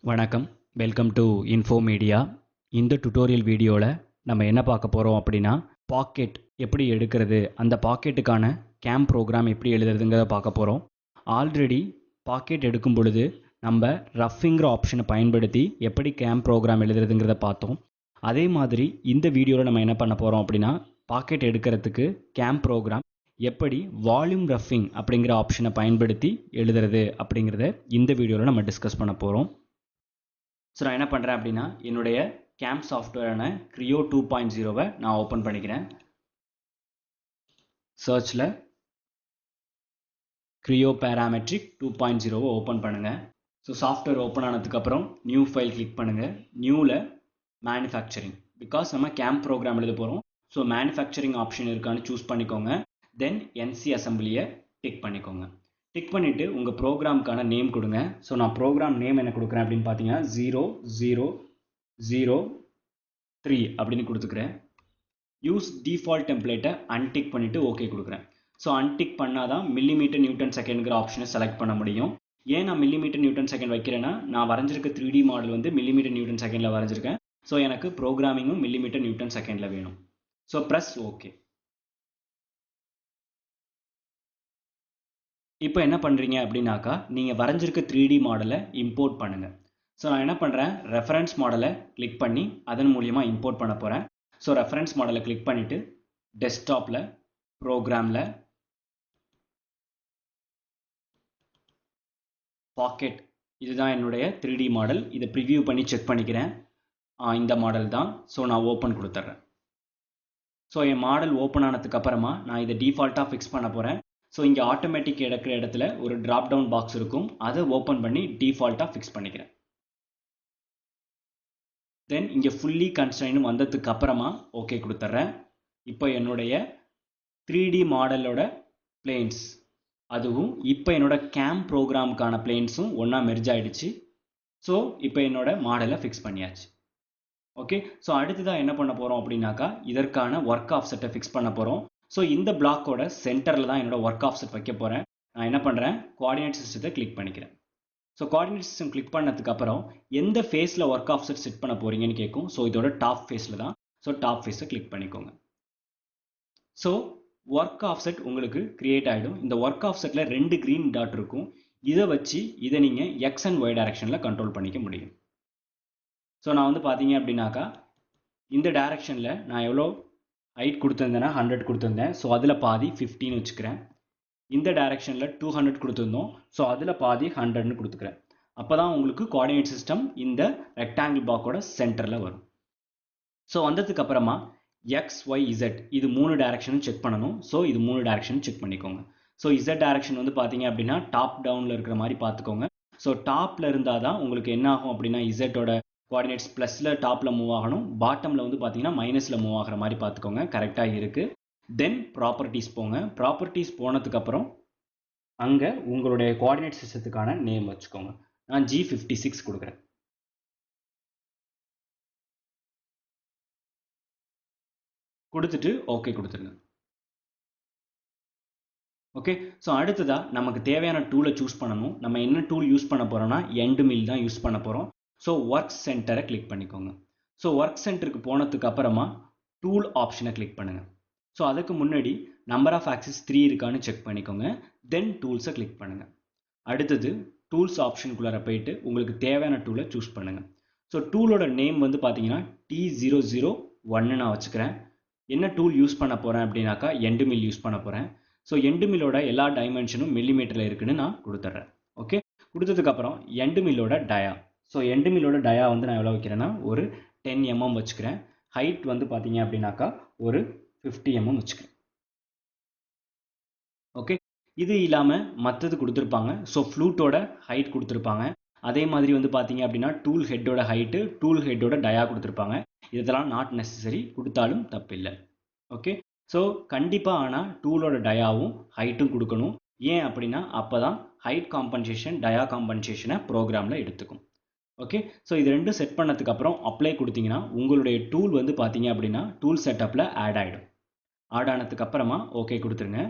வணக்கம், welcome to info media. இந்த tutorial வீடியோவில் நம்ம என்ன பார்க்க போகிறோம் அப்படின்னா, பாக்கெட் எப்படி எடுக்கிறது, அந்த பாக்கெட்டுக்கான கேம் ப்ரோக்ராம் எப்படி எழுதுறதுங்கிறத பார்க்க போகிறோம். ஆல்ரெடி பாக்கெட் எடுக்கும் பொழுது நம்ம ரஃபிங்கிற ஆப்ஷனை பயன்படுத்தி எப்படி கேம் ப்ரோக்ராம் எழுதுறதுங்கிறத பார்த்தோம். அதே மாதிரி இந்த வீடியோவில் நம்ம என்ன பண்ண போகிறோம் அப்படின்னா, பாக்கெட் எடுக்கிறதுக்கு கேம் ப்ரோக்ராம் எப்படி வால்யூம் ரஃபிங் அப்படிங்கிற ஆப்ஷனை பயன்படுத்தி எழுதுறது அப்படிங்கிறத இந்த வீடியோவில் நம்ம டிஸ்கஸ் பண்ண போகிறோம். ஸோ நான் என்ன பண்ணுறேன் அப்படின்னா, என்னுடைய கேம் சாஃப்ட்வேரான Creo 2.0 நான் ஓப்பன் பண்ணிக்கிறேன். சர்ச்சில் Creo Parametric 2.0 ஓப்பன் பண்ணுங்கள். ஸோ சாஃப்ட்வேர் ஓப்பன் ஆனதுக்கப்புறம் நியூ ஃபைல் கிளிக் பண்ணுங்கள். நியூவில் மேனுஃபேக்சரிங், பிகாஸ் நம்ம கேம் ப்ரோக்ராம் எழுத போகிறோம். ஸோ மேனுஃபேக்சரிங் ஆப்ஷன் இருக்கான்னு சூஸ் பண்ணிக்கோங்க. தென் NC அசம்பிளியை டிக் பண்ணிக்கோங்க. டிக் பண்ணிவிட்டு உங்கள் ப்ரோக்ராமுக்கான நேம் கொடுங்க. ஸோ நான் ப்ரோக்ராம் நேம் என்ன கொடுக்குறேன் அப்படின்னு பார்த்தீங்கன்னா 0003 அப்படின்னு கொடுத்துக்கிறேன். யூஸ் டிஃபால்ட் டெம்ப்ளேட்டை அன்டிக் பண்ணிவிட்டு ஓகே கொடுக்குறேன். ஸோ அன்டிக் பண்ணால் தான் மில்லிமீட்டர் நியூட்டன் செகண்ட்ங்கிற ஆப்ஷனை செலக்ட் பண்ண முடியும். ஏன் நான் மில்லிமீட்டர் நியூட்டன் செகண்ட் வைக்கிறேன்னா, நான் வரைஞ்சிருக்க 3D மாடல் வந்து மில்லிமீட்டர் நியூட்டன் செகண்டில் வரைஞ்சிருக்கேன். ஸோ எனக்கு ப்ரோக்ராமிங்கும் மில்லிமீட்டர் நியூட்டன் செகண்டில் வேணும். So press okay. இப்போ என்ன பண்ணுறீங்க அப்படின்னாக்கா, நீங்கள் வரைஞ்சிருக்க 3D மாடலை இம்போர்ட் பண்ணுங்கள். ஸோ நான் என்ன பண்ணுறேன், ரெஃபரன்ஸ் மாடலை கிளிக் பண்ணி அதன் மூலியமாக இம்போர்ட் பண்ண போகிறேன். ஸோ ரெஃபரன்ஸ் மாடலை கிளிக் பண்ணிவிட்டு டெஸ்க்டாப்பில் ப்ரோக்ராமில் பாக்கெட், இதுதான் என்னுடைய 3D மாடல். இதை ப்ரிவியூ பண்ணி செக் பண்ணிக்கிறேன். இந்த மாடல் தான். ஸோ நான் ஓப்பன் கொடுத்துட்றேன். ஸோ என் மாடல் ஓப்பன் ஆனதுக்கப்புறமா நான் இதை டிஃபால்ட்டாக ஃபிக்ஸ் பண்ண போகிறேன். ஸோ இங்கே ஆட்டோமேட்டிக் எடுக்கிற இடத்துல ஒரு ட்ராப் டவுன் பாக்ஸ் இருக்கும். அதை ஓப்பன் பண்ணி டிஃபால்ட்டாக ஃபிக்ஸ் பண்ணிக்கிறேன். தென் இங்கே ஃபுல்லி கன்ஸ்ட்ரைன் வந்ததுக்கு அப்புறமா ஓகே கொடுத்துட்றேன். இப்போ என்னுடைய 3D மாடலோட பிளேன்ஸ், அதுவும் இப்போ என்னோட கேம் ப்ரோக்ராமுக்கான பிளேன்ஸும் ஒன்றா மெர்ஜ் ஆகிடுச்சு. ஸோ இப்போ என்னோட மாடலை ஃபிக்ஸ் பண்ணியாச்சு. ஓகே, ஸோ அடுத்ததாக என்ன பண்ண போகிறோம் அப்படின்னாக்கா, இதற்கான ஒர்க் ஆஃப் செட்டை ஃபிக்ஸ் பண்ண போகிறோம். ஸோ இந்த பிளாக்கோட சென்டரில் தான் என்னோட ஒர்க் ஆஃப் செட் வைக்க போகிறேன். நான் என்ன பண்ணுறேன், கோஆர்டினேட் சிஸ்டத்தை கிளிக் பண்ணிக்கிறேன். ஸோ கோஆர்டினேட் சிஸ்டம் கிளிக் பண்ணதுக்கப்புறம் எந்த ஃபேஸில் ஒர்க் ஆஃப் செட் செட் பண்ண போகிறீங்கன்னு கேட்கும். ஸோ இதோட டாப் ஃபேஸில் தான். ஸோ டாப் ஃபேஸை கிளிக் பண்ணிக்கோங்க. ஸோ ஒர்க் ஆஃப் செட் உங்களுக்கு கிரியேட் ஆகிடும். இந்த ஒர்க் ஆஃப் செட்டில் 2 க்ரீன் டாட் இருக்கும். இதை வச்சு இதை நீங்கள் X and Y டைரக்ஷனில் கண்ட்ரோல் பண்ணிக்க முடியும். ஸோ நான் வந்து பார்த்தீங்க அப்படின்னாக்கா, இந்த டைரக்ஷனில் நான் எவ்வளோ ஹைட் கொடுத்துருந்தேன்னா 100 கொடுத்துருந்தேன். ஸோ அதில் பாதி 15 வச்சுக்கிறேன். இந்த டைரக்ஷனில் 200 கொடுத்துருந்தோம். ஸோ அதில் பாதி 100ன்னு கொடுத்துக்கிறேன். அப்போ தான் உங்களுக்கு கோஆர்டினேட் சிஸ்டம் இந்த ரெக்டாங்கிள் பாக்ஸோட சென்டரில் வரும். ஸோ வந்ததுக்கு அப்புறமா X, Y, Z இது 3 டைரக்ஷனும் செக் பண்ணணும். ஸோ இது 3 டைரக்ஷனும் செக் பண்ணிக்கோங்க. ஸோ Z டைரக்ஷன் வந்து பார்த்தீங்க அப்படின்னா டாப் டவுனில் இருக்கிற மாதிரி பார்த்துக்கோங்க. ஸோ டாப்பில் இருந்தால் தான் உங்களுக்கு என்ன ஆகும் அப்படின்னா, இசட்டோட கோஆர்டினேட்ஸ் ப்ளஸில் டாப்பில் மூவ் ஆகணும், பாட்டமில் வந்து பார்த்தீங்கன்னா மைனஸில் மூவ் ஆகிற மாதிரி பார்த்துக்கோங்க. கரெக்டாக இருக்குது. தென் ப்ராப்பர்ட்டிஸ் போங்க. ப்ராப்பர்ட்டிஸ் போனதுக்கப்புறம் அங்கே உங்களுடைய கோஆர்டினேட் சிஸ்டத்துக்கான நேம் வச்சுக்கோங்க. நான் G56 கொடுக்குறேன். கொடுத்துட்டு ஓகே கொடுத்துருங்க. ஓகே, ஸோ அடுத்ததாக நமக்கு தேவையான டூலை சூஸ் பண்ணணும். நம்ம என்ன டூல் யூஸ் பண்ண போகிறோம்னா எண்ட் மில் தான் யூஸ் பண்ண போகிறோம். ஸோ ஒர்க் சென்டரை கிளிக் பண்ணிக்கோங்க. ஸோ ஒர்க் சென்டருக்கு போனதுக்கு அப்புறமா டூல் ஆப்ஷனை கிளிக் பண்ணுங்கள். ஸோ அதுக்கு முன்னாடி நம்பர் ஆஃப் ஆக்சிஸ் 3 இருக்கான்னு செக் பண்ணிக்கோங்க. தென் டூல்ஸை கிளிக் பண்ணுங்கள். அடுத்தது டூல்ஸ் ஆப்ஷனுக்குள்ளார போயிட்டு உங்களுக்கு தேவையான டூலை சூஸ் பண்ணுங்கள். ஸோ டூலோட நேம் வந்து பார்த்தீங்கன்னா T001 நான் வச்சுக்கிறேன். என்ன டூல் யூஸ் பண்ண போகிறேன் அப்படின்னாக்கா எண்ட் மில் யூஸ் பண்ண போகிறேன். ஸோ எண்டு மில்லோட எல்லா டைமென்ஷனும் மில்லிமீட்டரில் இருக்குன்னு நான் கொடுத்துட்றேன். ஓகே, கொடுத்ததுக்கப்புறம் எண்டு மில்லோட டயா. ஸோ எண்டு மில்லோட டயா வந்து நான் எவ்வளோ வைக்கிறேன்னா ஒரு 10 mm வச்சுக்கிறேன். ஹைட் வந்து பார்த்தீங்க அப்படின்னாக்கா ஒரு 50 mm வச்சுக்கிறேன். ஓகே, இது இல்லாமல் மற்றது கொடுத்துருப்பாங்க. ஸோ ஃப்ளூட்டோட ஹைட் கொடுத்துருப்பாங்க. அதே மாதிரி வந்து பார்த்தீங்க அப்படின்னா டூல் ஹெட்டோட ஹைட்டு, டூல் ஹெட்டோட டயா கொடுத்துருப்பாங்க. இதெல்லாம் நாட் நெசசரி, கொடுத்தாலும் தப்பில்லை. ஓகே, ஸோ கண்டிப்பாக ஆனால் டூலோட டயாவும் ஹைட்டும் கொடுக்கணும். ஏன் அப்படின்னா அப்போ தான் ஹைட் காம்பன்சேஷன் டயா காம்பன்சேஷனை ப்ரோக்ராமில் எடுத்துக்கும். ஓகே, ஸோ இது ரெண்டும் செட் பண்ணதுக்கப்புறம் அப்ளை கொடுத்தீங்கன்னா உங்களுடைய டூல் வந்து பார்த்தீங்க அப்படின்னா டூல் செட்டப்பில் ஆட் ஆகிடும். ஆட் ஆனதுக்கப்புறமா ஓகே கொடுத்துருங்க.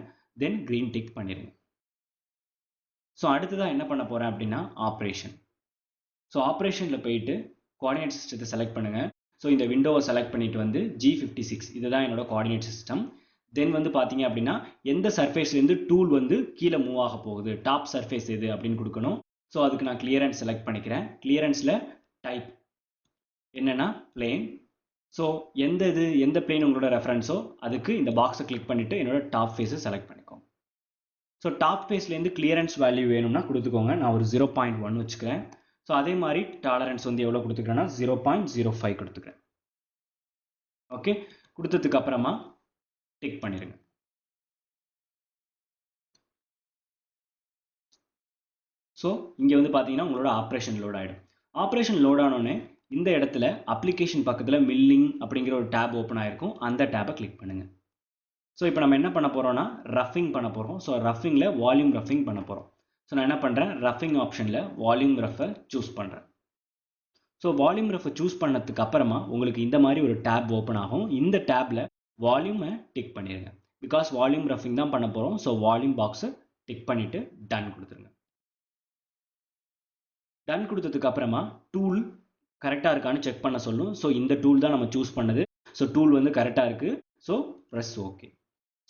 தென் க்ரீன் டிக் பண்ணிடுங்க. ஸோ அடுத்ததாக என்ன பண்ண போகிறேன் அப்படின்னா ஆப்ரேஷன். ஸோ ஆப்ரேஷனில் போயிட்டு கோஆர்டினேட் சிஸ்டத்தை செலக்ட் பண்ணுங்கள். ஸோ இந்த விண்டோவை செலக்ட் பண்ணிட்டு வந்து G56 இதுதான் என்னோட கோஆர்டினேட் சிஸ்டம். தென் வந்து பார்த்தீங்க அப்படின்னா எந்த சர்ஃபேஸ்லேருந்து டூல் வந்து கீழே மூவ் ஆக போகுது, டாப் சர்ஃபேஸ் எது அப்படின்னு கொடுக்கணும். ஸோ அதுக்கு நான் கிளியரன்ஸ் செலக்ட் பண்ணிக்கிறேன். கிளியரன்ஸில் டைப் என்னென்னா பிளேன். ஸோ எந்த பிளேன் உங்களோட ரெஃபரன்ஸோ அதுக்கு இந்த பாக்ஸை கிளிக் பண்ணிவிட்டு என்னோட டாப் ஃபேஸை செலக்ட் பண்ணிக்கோங்க. ஸோ டாப் ஃபேஸ்லேருந்து கிளியரன்ஸ் வேல்யூ வேணும்னா கொடுத்துக்கோங்க. நான் ஒரு 0.1 வச்சுக்கிறேன். ஸோ அதே மாதிரி டாலரன்ஸ் வந்து எவ்வளோ கொடுத்துக்கிறேன்னா 0.05 கொடுத்துக்கிறேன். ஓகே, கொடுத்ததுக்கு அப்புறமா டிக் பண்ணிடுங்க. ஸோ இங்கே வந்து பார்த்தீங்கன்னா உங்களோட ஆப்ரேஷன் லோட் ஆகிடும். ஆப்ரேஷன் லோட் ஆனோடனே இந்த இடத்துல அப்ளிகேஷன் பக்கத்தில் மில்லிங் அப்படிங்கிற ஒரு டேப் ஓப்பன் ஆகிருக்கும். அந்த டேப்பை கிளிக் பண்ணுங்கள். ஸோ இப்போ நம்ம என்ன பண்ண போகிறோம்னா ரஃபிங் பண்ண போகிறோம். ஸோ ரஃபிங்கில் வால்யூம் ரஃபிங் பண்ண போகிறோம். ஸோ நான் என்ன பண்ணுறேன், ரஃபிங் ஆப்ஷனில் வால்யூம் ரஃபை சூஸ் பண்ணுறேன். ஸோ வால்யூம் ரஃபை சூஸ் பண்ணதுக்கு அப்புறமா உங்களுக்கு இந்த மாதிரி ஒரு டேப் ஓப்பன் ஆகும். இந்த டேப்பில் வால்யூமை டிக் பண்ணிடுங்க. பிகாஸ் வால்யூம் ரஃபிங் தான் பண்ண போகிறோம். ஸோ வால்யூம் பாக்ஸை டிக் பண்ணிவிட்டு டன் கொடுத்துருங்க. டன் கொடுத்ததுக்கு அப்புறமா டூல் கரெக்டாக இருக்கான்னு செக் பண்ண சொல்லும். ஸோ இந்த டூல் தான் நம்ம சூஸ் பண்ணது. ஸோ டூல் வந்து கரெக்டாக இருக்குது. So press okay.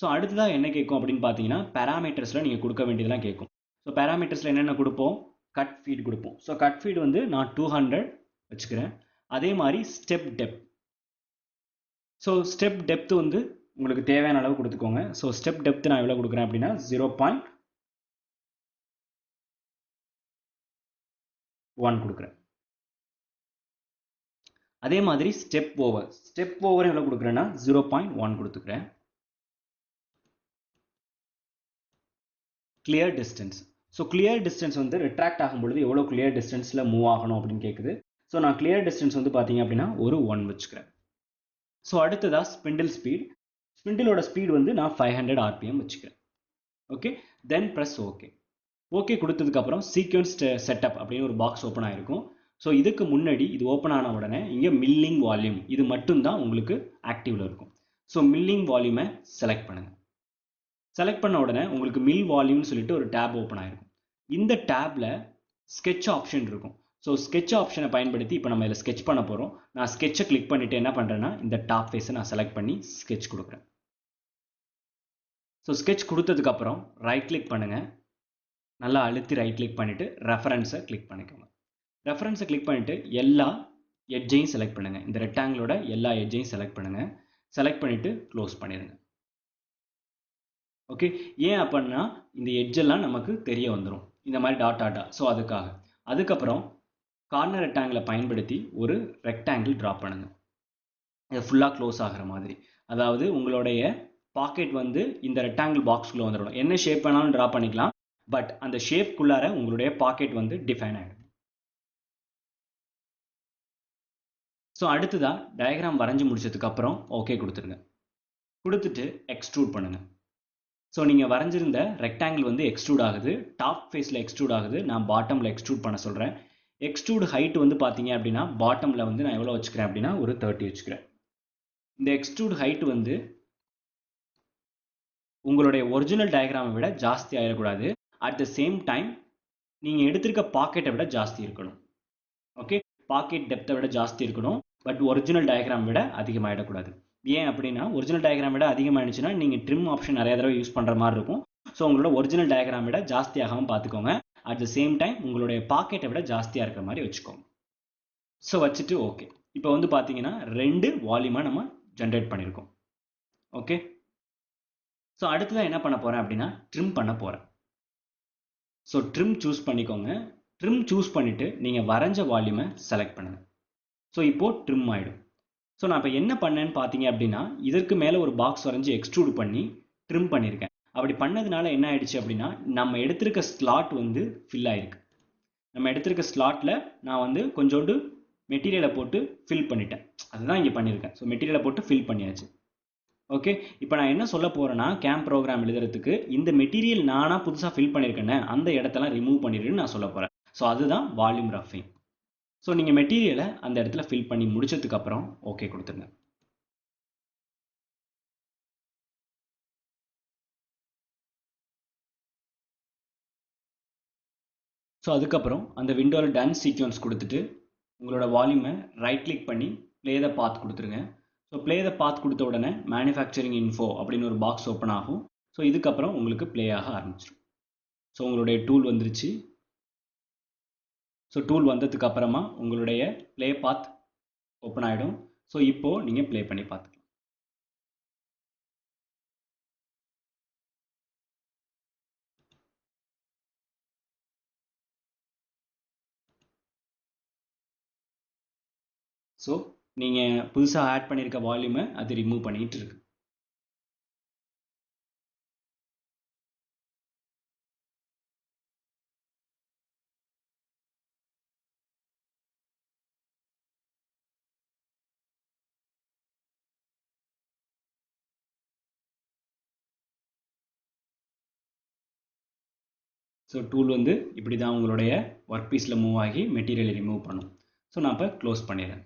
ஸோ அடுத்ததாக என்ன கேட்கும் அப்படின்னு பார்த்தீங்கன்னா பேராமீட்டர்ஸில் நீங்கள் கொடுக்க வேண்டியதெல்லாம் கேட்கும். ஸோ பேராமீட்டர்ஸில் என்னென்ன கொடுப்போம், கட் ஃபீட் கொடுப்போம். ஸோ கட் ஃபீட் வந்து நான் 200 வச்சுக்கிறேன். அதே மாதிரி step depth. So step depth வந்து உங்களுக்கு தேவையான அளவு கொடுத்துக்கோங்க. ஸோ ஸ்டெப் டெப்த் நான் எவ்வளோ கொடுக்குறேன் அப்படின்னா 0.1 கொடுக்குறேன். அதே மாதிரி ஸ்டெப் ஓவர் எவ்வளோ கொடுக்குறேன்னா 0.1 கொடுத்துக்கிறேன். Clear distance. So clear distance வந்து ரிட்ராக்ட் ஆகும்பொழுது எவ்வளோ கிளியர் டிஸ்டன்ஸில் மூவ் ஆகணும் அப்படின்னு கேட்குது. ஸோ நான் கிளியர் டிஸ்டன்ஸ் வந்து பார்த்தீங்க அப்படின்னா ஒரு 1 வச்சுக்கிறேன். ஸோ அடுத்ததாக ஸ்பிண்டில் ஸ்பீட். ஸ்பிண்டிலோட ஸ்பீட் வந்து நான் 500 RPM வச்சுக்கிறேன். ஓகே, தென் ப்ரெஸ் ஓகே. ஓகே கொடுத்ததுக்கப்புறம் சீக்வன்ஸ் செட்டப் அப்படின்னு ஒரு பாக்ஸ் ஓப்பன் ஆகிருக்கும். ஸோ இதுக்கு முன்னாடி இது ஓப்பன் ஆன உடனே இங்கே மில்லிங் வால்யூம் இது மட்டும்தான் உங்களுக்கு ஆக்டிவில் இருக்கும். ஸோ மில்லிங் வால்யூமை செலக்ட் பண்ணுங்கள். செலக்ட் பண்ண உடனே உங்களுக்கு மில் வால்யூம்னு சொல்லிட்டு ஒரு டேப் ஓப்பன் ஆகிருக்கும். இந்த டேப்பில் ஸ்கெட்ச் ஆப்ஷன் இருக்கும். ஸோ ஸ்கெட்ச் ஆப்ஷனை பயன்படுத்தி இப்போ நம்ம இதில் ஸ்கெட்ச் பண்ண போகிறோம். நான் ஸ்கெட்சை கிளிக் பண்ணிவிட்டு என்ன பண்ணுறேன்னா இந்த டாப் ஃபேஸை நான் செலக்ட் பண்ணி ஸ்கெட்ச் கொடுக்குறேன். ஸோ ஸ்கெட்ச் கொடுத்ததுக்கப்புறம் ரைட் கிளிக் பண்ணுங்கள். நல்லா அழுத்தி ரைட் கிளிக் பண்ணிவிட்டு ரெஃபரன்ஸை கிளிக் பண்ணிக்கோங்க. ரெஃபரன்ஸை கிளிக் பண்ணிவிட்டு எல்லா எட்ஜையும் செலக்ட் பண்ணுங்கள். இந்த ரெக்டாங்கிளோட எல்லா எட்ஜையும் செலக்ட் பண்ணுங்கள். செலக்ட் பண்ணிவிட்டு க்ளோஸ் பண்ணிடுங்க. ஓகே, ஏன் அப்படின்னா இந்த எட்ஜெல்லாம் நமக்கு தெரிய வந்துடும் இந்த மாதிரி டாட்டா. ஸோ அதுக்கப்புறம் கார்னர் ரெக்டாங்கிளை பயன்படுத்தி ஒரு ரெக்டாங்கிள் ட்ரா பண்ணுங்கள். இது ஃபுல்லாக க்ளோஸ் ஆகிற மாதிரி. அதாவது உங்களுடைய பாக்கெட் வந்து இந்த ரெக்டாங்கிள் பாக்ஸ்குள்ளே வந்துடணும். என்ன ஷேப் வேணாலும் ட்ரா பண்ணிக்கலாம். பட் அந்த ஷேப்குள்ளார உங்களுடைய பாக்கெட் வந்து டிஃபைன் ஆகிடும். ஸோ அடுத்ததாக டயக்ராம் வரைஞ்சி முடிச்சதுக்கப்புறம் ஓகே கொடுத்துருங்க. கொடுத்துட்டு எக்ஸ்ட்ரூட் பண்ணுங்கள். ஸோ நீங்கள் வரைஞ்சிருந்த ரெக்டாங்கிள் வந்து எக்ஸ்ட்ரூட் ஆகுது. டாப் ஃபேஸில் எக்ஸ்ட்ரூட் ஆகுது. நான் பாட்டமில் எக்ஸ்ட்ரூட் பண்ண சொல்கிறேன். எக்ஸ்ட்ரூட் ஹைட் வந்து பார்த்தீங்க அப்படின்னா பாட்டமில் வந்து நான் எவ்வளோ வச்சுக்கிறேன் அப்படின்னா ஒரு 30 வச்சுக்கிறேன். இந்த எக்ஸ்ட்ரூட் ஹைட் வந்து உங்களுடைய ஒரிஜினல் டயக்ராமை விட ஜாஸ்தி ஆகிடக்கூடாது. அட் த சேம் டைம் நீங்கள் எடுத்திருக்க பாக்கெட்டை விட ஜாஸ்தி இருக்கணும். ஓகே, பாக்கெட் டெப்த்தை விட ஜாஸ்தி இருக்கணும். பட் ஒரிஜினல் டயக்ராம் விட அதிகமாகிடக்கூடாது. ஏன் அப்படின்னா ஒரிஜினல் டயக்ராம் விட அதிகமாகிடுச்சுன்னா நீங்கள் ட்ரிம் ஆப்ஷன் நிறைய தடவை யூஸ் பண்ணுற மாதிரி இருக்கும். ஸோ உங்களோட ஒரிஜினல் டயக்ராம் விட ஜாஸ்தியாகவும் பார்த்துக்கோங்க. அட் த சேம் டைம் உங்களுடைய பாக்கெட்டை விட ஜாஸ்தியாக இருக்கிற மாதிரி வச்சுக்கோங்க. ஸோ வச்சுட்டு ஓகே. இப்போ வந்து பார்த்தீங்கன்னா 2 வால்யூமாக நம்ம ஜென்ரேட் பண்ணியிருக்கோம். ஓகே, ஸோ அடுத்ததாக என்ன பண்ண போகிறேன் அப்படின்னா ட்ரிம் பண்ண போகிறேன். ஸோ ட்ரிம் சூஸ் பண்ணிக்கோங்க. ட்ரிம் சூஸ் பண்ணிவிட்டு நீங்கள் வரைஞ்ச வால்யூமை செலக்ட் பண்ணுங்கள். ஸோ இப்போது ட்ரிம் ஆகிடும். ஸோ நான் இப்போ என்ன பண்ணேன்னு பார்த்தீங்க அப்படின்னா இதற்கு மேலே ஒரு பாக்ஸ் வரைஞ்சி எக்ஸ்ட்ரூட் பண்ணி ட்ரிம் பண்ணியிருக்கேன். அப்படி பண்ணதுனால என்ன ஆயிடுச்சு அப்படின்னா நம்ம எடுத்திருக்க ஸ்லாட் வந்து ஃபில் ஆகிருக்கு. நம்ம எடுத்திருக்க ஸ்லாட்டில் நான் வந்து கொஞ்சோண்டு மெட்டீரியலை போட்டு ஃபில் பண்ணிட்டேன். அதுதான் இங்கே பண்ணியிருக்கேன். ஸோ மெட்டீரியலை போட்டு ஃபில் பண்ணியாச்சு. ஓகே, இப்போ நான் என்ன சொல்ல போகிறேன்னா கேம்ப் ப்ரோக்ராம் எழுதுறதுக்கு இந்த மெட்டீரியல் நானாக புதுசாக ஃபில் பண்ணியிருக்கேன்னு அந்த இடத்தெல்லாம் ரிமூவ் பண்ணிடுன்னு நான் சொல்ல போகிறேன். ஸோ அதுதான் வால்யூம் ரஃபிங். ஸோ நீங்கள் மெட்டீரியலை அந்த இடத்துல ஃபில் பண்ணி முடிச்சதுக்கப்புறம் ஓகே கொடுத்துருங்க. ஸோ அதுக்கப்புறம் அந்த விண்டோவில் டன் சீக்வன்ஸ் கொடுத்துட்டு உங்களோட வால்யூமை ரைட் கிளிக் பண்ணி ப்ளே த பாத் கொடுத்துருங்க. ஸோ ப்ளே த பாத் கொடுத்த உடனே மேனுஃபேக்சரிங் இன்ஃபோ அப்படின்னு ஒரு பாக்ஸ் ஓப்பன் ஆகும். ஸோ இதுக்கப்புறம் உங்களுக்கு ப்ளே ஆக ஆரம்பிச்சிடும். ஸோ உங்களுடைய டூல் வந்துருச்சு. ஸோ டூல் வந்ததுக்கு அப்புறமா உங்களுடைய ப்ளே பாத் ஓப்பன் ஆகிடும். ஸோ இப்போது நீங்கள் ப்ளே பண்ணி பார்த்துக்கலாம். ஸோ நீங்கள் புதுசாக ஆட் பண்ணியிருக்க வால்யூமை அது ரிமூவ் பண்ணிகிட்டு இருக்கு. ஸோ டூல் வந்து இப்படி தான் உங்களுடைய ஒர்க் பீஸில் மூவ் ஆகி மெட்டீரியலை ரிமூவ் பண்ணும். ஸோ நான் இப்போ க்ளோஸ் பண்ணிடுறேன்.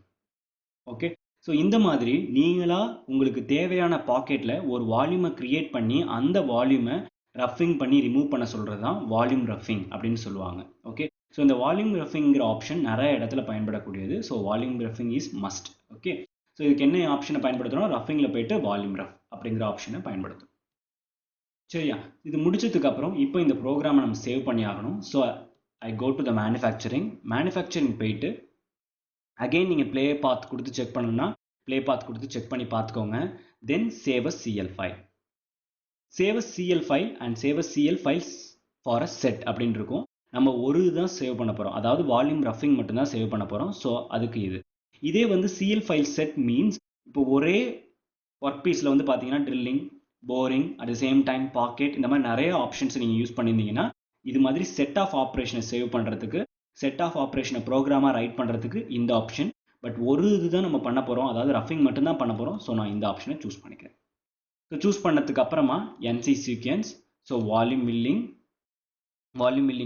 ஓகே, ஸோ இந்த மாதிரி நீங்களாக உங்களுக்கு தேவையான பாக்கெட்டில் ஒரு வால்யூமை க்ரியேட் பண்ணி அந்த வால்யூமை ரஃபிங் பண்ணி ரிமூவ் பண்ண சொல்கிறது தான் வால்யூம் ரஃபிங் அப்படின்னு சொல்லுவாங்க. ஓகே, ஸோ இந்த வால்யூம் ரஃபிங்கிற ஆப்ஷன் நிறைய இடத்துல பயன்படக்கூடியது. ஸோ வால்யூம் ரஃபிங் இஸ் மஸ்ட். ஓகே, ஸோ இதுக்கு என்ன ஆப்ஷனை பயன்படுத்துகிறோம்? ரஃபிங்கில் போயிட்டு வால்யூம் ரஃப் அப்படிங்கிற ஆப்ஷனை பயன்படுத்தும். சரியா, இது முடிச்சதுக்கு அப்புறம் இப்போ இந்த ப்ரோக்ராமை நம்ம சேவ் பண்ணி ஆகணும். So I go to the manufacturing போயிட்டு அகெயின் நீங்கள் ப்ளே பாத் கொடுத்து செக் பண்ணணும்னா ப்ளே பாத் கொடுத்து செக் பண்ணி பார்த்துக்கோங்க. Then save a CL file. Save a CL file and save a CL files for a set அப்படின்னு இருக்கும். நம்ம ஒரு இதுதான் சேவ் பண்ண போகிறோம், அதாவது வால்யூம் ரஃபிங் மட்டும்தான் சேவ் பண்ண போகிறோம். ஸோ அதுக்கு இதே வந்து சிஎல் ஃபைல் செட் மீன்ஸ் இப்போ ஒரே ஒர்க் பீஸில் வந்து பார்த்தீங்கன்னா drilling, boring, at the same time pocket, இந்த மாதிரி நிறைய ஆப்ஷன்ஸ் நீங்கள் யூஸ் பண்ணியிருந்தீங்கன்னா இது மாதிரி செட் ஆஃப் ஆப்ரேஷனை சேவ் பண்ணுறதுக்கு, செட் ஆஃப் ஆப்ரேஷனை ப்ரோக்ராமாக ரைட் பண்ணுறதுக்கு இந்த ஆப்ஷன். பட் ஒரு இதுதான் நம்ம பண்ண போகிறோம், அதாவது ரஃபிங் மட்டும்தான் பண்ண போகிறோம். ஸோ நான் இந்த ஆப்ஷனை சூஸ் பண்ணிக்கிறேன். ஸோ சூஸ் பண்ணதுக்கு அப்புறமா NC sequence, so volume milling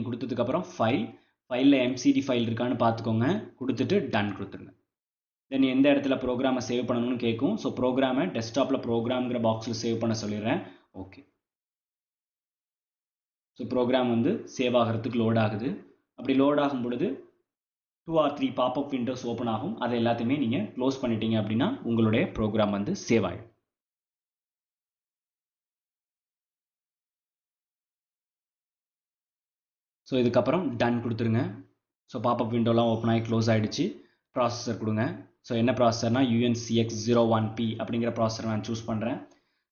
கொடுத்ததுக்கப்புறம் ஃபைலில் எம்சிடி ஃபைல் இருக்கான்னு பார்த்துக்கோங்க, கொடுத்துட்டு டன் கொடுத்துருங்க. தென் எந்த இடத்துல ப்ரோக்ராமை சேவ் பண்ணணும்னு கேட்கும். ஸோ ப்ரோக்ராமை டெஸ்க்டாப்பில் ப்ரோக்ராம்ங்கிற பாக்ஸில் சேவ் பண்ண சொல்லிடுறேன். ஓகே, ஸோ ப்ரோக்ராம் வந்து சேவ் ஆகிறதுக்கு லோட் ஆகுது. அப்படி லோட் ஆகும் பொழுது 2 or 3 பாப்அப் விண்டோஸ் ஓப்பன் ஆகும். அதை எல்லாத்தையுமே நீங்கள் க்ளோஸ் பண்ணிட்டீங்க அப்படின்னா உங்களுடைய ப்ரோக்ராம் வந்து சேவ் ஆகிடும். ஸோ இதுக்கப்புறம் டன் கொடுத்துருங்க. ஸோ பாப்அப் விண்டோலாம் ஓப்பன் ஆகி க்ளோஸ் ஆகிடுச்சு. ப்ராசஸர் கொடுங்க. ஸோ என்ன ப்ராசஸர்னா UNCX01P அப்படிங்கிற ப்ராசஸர் நான் சூஸ் பண்ணுறேன்.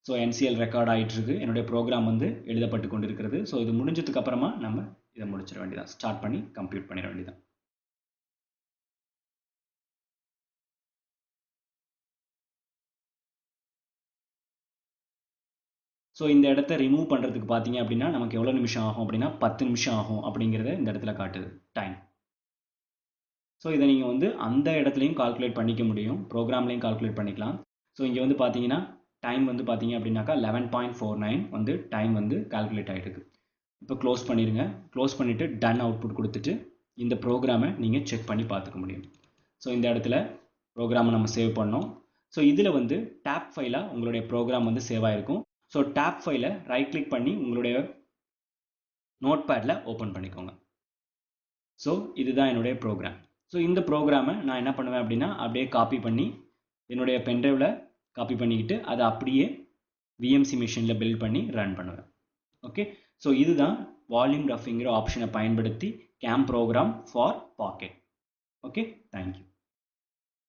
ஸோ NCL ரெக்கார்ட் ஆகிட்டுருக்கு. என்னுடைய ப்ரோக்ராம் வந்து எழுதப்பட்டு கொண்டு இருக்கிறது. ஸோ இது முடிஞ்சதுக்கு அப்புறமா நம்ம இதை முடிச்சிட வேண்டியதான், ஸ்டார்ட் பண்ணி கம்ப்யூட் பண்ணிட வேண்டியதான். ஸோ இந்த இடத்த ரிமூவ் பண்ணுறதுக்கு பார்த்தீங்க அப்படின்னா நமக்கு எவ்வளோ நிமிஷம் ஆகும் அப்படின்னா 10 நிமிஷம் ஆகும் அப்படிங்கிறத இந்த இடத்துல காட்டுது டைம். ஸோ இதை நீங்கள் வந்து அந்த இடத்துலையும் கால்குலேட் பண்ணிக்க முடியும், ப்ரோக்ராம்லையும் கால்குலேட் பண்ணிக்கலாம். ஸோ இங்கே வந்து பார்த்தீங்கன்னா டைம் வந்து பார்த்தீங்க அப்படின்னாக்கா 11.49 வந்து டைம் வந்து கால்குலேட் ஆகிட்டு. இப்போ க்ளோஸ் பண்ணிடுங்க. க்ளோஸ் பண்ணிவிட்டு டன் அவுட்புட் கொடுத்துட்டு இந்த ப்ரோக்ராமை நீங்கள் செக் பண்ணி பார்த்துக்க முடியும். ஸோ இந்த இடத்துல ப்ரோக்ராமை நம்ம சேவ் பண்ணோம். ஸோ இதில் வந்து டேப் ஃபைலாக உங்களுடைய ப்ரோக்ராம் வந்து சேவ் ஆகிருக்கும். ஸோ டேப் ஃபைலை ரைட் கிளிக் பண்ணி உங்களுடைய நோட் பேடில் ஓப்பன் பண்ணிக்கோங்க. ஸோ இதுதான் என்னுடைய ப்ரோக்ராம். ஸோ இந்த ப்ரோக்ராமை நான் என்ன பண்ணுவேன் அப்படின்னா அப்படியே காப்பி பண்ணி என்னுடைய பென்ட்ரைவில் காப்பி பண்ணிக்கிட்டு அதை அப்படியே VMC மிஷினில் பில்ட் பண்ணி ரன் பண்ணுவேன். ஓகே, ஸோ இதுதான் வால்யூம் ரஃபிங்கிற ஆப்ஷனை பயன்படுத்தி CAM program for pocket. Okay, thank you.